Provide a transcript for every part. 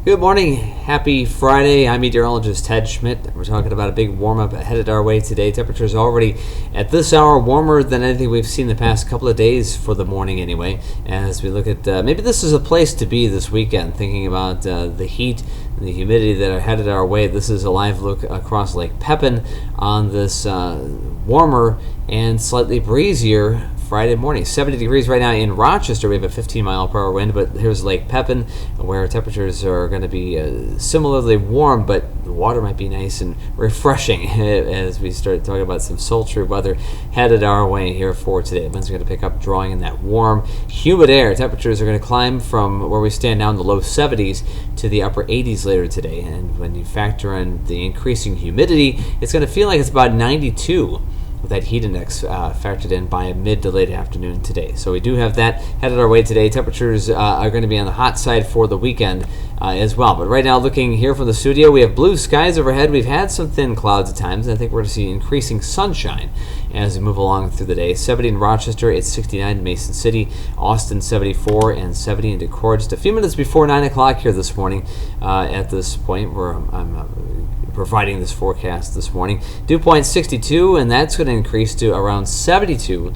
Good morning. Happy Friday. I'm Meteorologist Ted Schmidt. We're talking about a big warm-up headed our way today. Temperatures already at this hour warmer than anything we've seen the past couple of days for the morning anyway. As we look at maybe this is a place to be this weekend, thinking about the heat and the humidity that are headed our way. This is a live look across Lake Pepin on this warmer and slightly breezier Friday morning. 70 degrees right now in Rochester. We have a 15-mile-per-hour wind, but here's Lake Pepin, where temperatures are going to be similarly warm, but the water might be nice and refreshing as we start talking about some sultry weather headed our way here for today. The winds are going to pick up, drawing in that warm, humid air. Temperatures are going to climb from where we stand now in the low 70s to the upper 80s later today, and when you factor in the increasing humidity, it's going to feel like it's about 92 with that heat index factored in by mid to late afternoon today. So we do have that headed our way today. Temperatures are going to be on the hot side for the weekend as well. But right now, looking here from the studio, we have blue skies overhead. We've had some thin clouds at times, and I think we're going to see increasing sunshine as we move along through the day. 70 in Rochester, it's 69 in Mason City, Austin 74, and 70 in Decorah. Just a few minutes before 9 o'clock here this morning at this point where I'm providing this forecast this morning. Dew point 62, and that's going to increase to around 72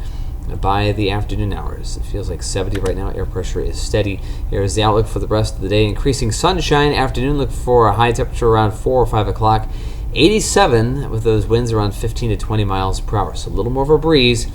by the afternoon hours. It feels like 70 right now. Air pressure is steady. Here is the outlook for the rest of the day. Increasing sunshine. Afternoon, look for a high temperature around 4 or 5 o'clock. 87 with those winds around 15 to 20 miles per hour. So a little more of a breeze.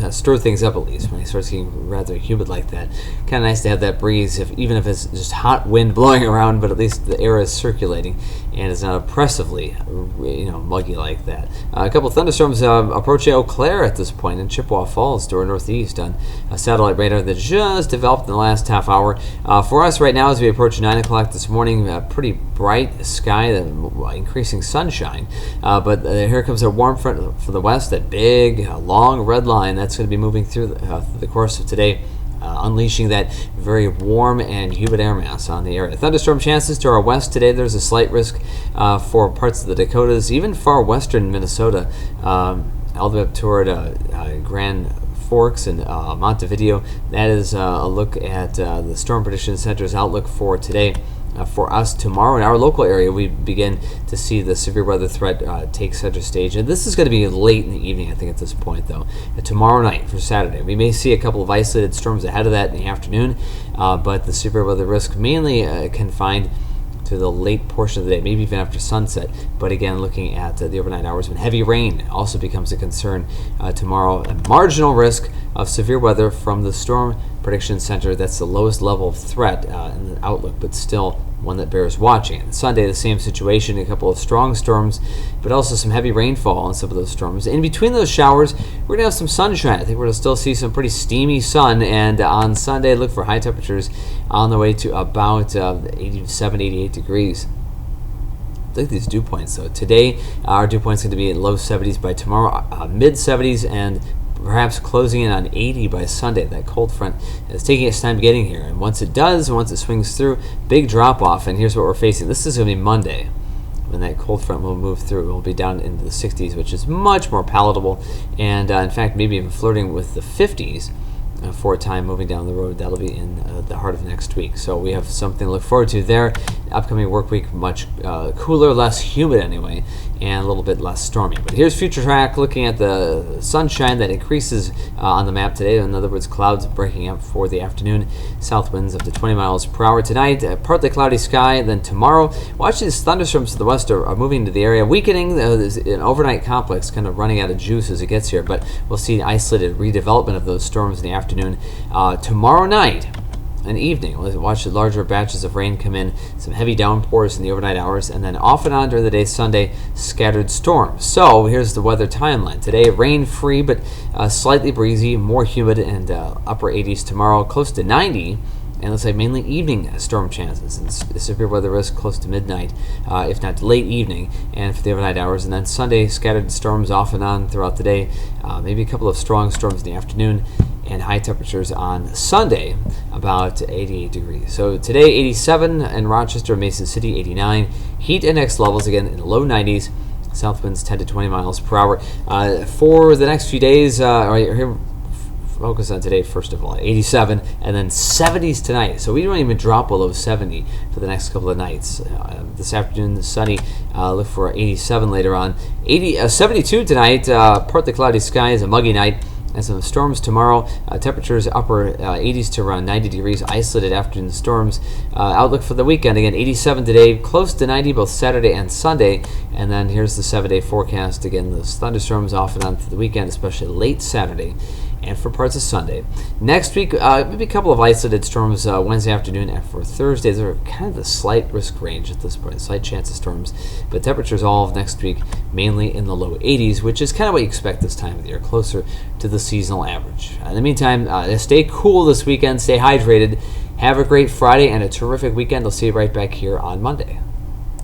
Stir things up at least when it starts getting rather humid like that. Kind of nice to have that breeze, even if it's just hot wind blowing around, but at least the air is circulating and it's not oppressively, muggy like that. A couple of thunderstorms approaching Eau Claire at this point in Chippewa Falls to our northeast on a satellite radar that just developed in the last half hour. For us right now, as we approach 9 o'clock this morning, pretty bright sky, increasing sunshine. But here comes a warm front from the west, that big, long red line that's going to be moving through the course of today, unleashing that very warm and humid air mass on the area. Thunderstorm chances to our west today. There's a slight risk for parts of the Dakotas, even far western Minnesota, all the way up toward Grand Forks and Montevideo. That is a look at the Storm Prediction Center's outlook for today. For us tomorrow in our local area, we begin to see the severe weather threat take center stage. And this is going to be late in the evening, I think, at this point, though. Tomorrow night for Saturday, we may see a couple of isolated storms ahead of that in the afternoon, but the severe weather risk mainly confined to the late portion of the day, maybe even after sunset. But again, looking at the overnight hours when heavy rain also becomes a concern tomorrow. A marginal risk of severe weather from the Storm Prediction Center. That's the lowest level of threat in the outlook, but still one that bears watching. And Sunday, the same situation, a couple of strong storms, but also some heavy rainfall on some of those storms. In between those showers, we're going to have some sunshine. I think we're going to still see some pretty steamy sun, and on Sunday, look for high temperatures on the way to about 87, 88 degrees. Look at these dew points, though. Today, our dew point's going to be in low 70s by tomorrow, mid 70s, and perhaps closing in on 80 by Sunday. That cold front is taking its time getting here, and once it swings through, big drop off. And here's what we're facing. This is going to be Monday when that cold front will move through. We'll be down into the 60s, which is much more palatable, and in fact maybe even flirting with the 50s for a time moving down the road. That'll be in the heart of next week. So we have something to look forward to there. Upcoming work week, much cooler, less humid anyway, and a little bit less stormy. But here's future track looking at the sunshine that increases on the map today. In other words, clouds breaking up for the afternoon. South winds up to 20 miles per hour tonight. Partly cloudy sky. Then tomorrow, watch these thunderstorms to the west are moving into the area, weakening. There's an overnight complex kind of running out of juice as it gets here, but we'll see isolated redevelopment of those storms in the afternoon. Tomorrow night and evening, we'll watch the larger batches of rain come in, some heavy downpours in the overnight hours, and then off and on during the day Sunday, scattered storms. So here's the weather timeline. Today, rain-free, but slightly breezy, more humid, and upper 80s tomorrow, close to 90. And looks like mainly evening storm chances and severe weather risk close to midnight, if not late evening, and for the overnight hours. And then Sunday, scattered storms off and on throughout the day, maybe a couple of strong storms in the afternoon, and high temperatures on Sunday, about 88 degrees. So today, 87 in Rochester, Mason City, 89. Heat index levels, again, in the low 90s. South winds 10 to 20 miles per hour. For the next few days, focus on today first of all. 87, and then 70s tonight. So we don't even drop below 70 for the next couple of nights. This afternoon, sunny. Look for 87 later on. 72 tonight. Partly cloudy skies, a muggy night. And some storms tomorrow. Temperatures upper 80s to around 90 degrees. Isolated afternoon storms. Outlook for the weekend, again, 87 today, close to 90 both Saturday and Sunday. And then here's the 7-day forecast. Again, those thunderstorms off and on through the weekend, especially late Saturday and for parts of Sunday. Next week, maybe a couple of isolated storms Wednesday afternoon, and for Thursday, they're kind of the slight risk range at this point, slight chance of storms. But temperatures all of next week mainly in the low 80s, which is kind of what you expect this time of the year, closer to the seasonal average. In the meantime, stay cool this weekend, stay hydrated, have a great Friday and a terrific weekend. I'll see you right back here on Monday.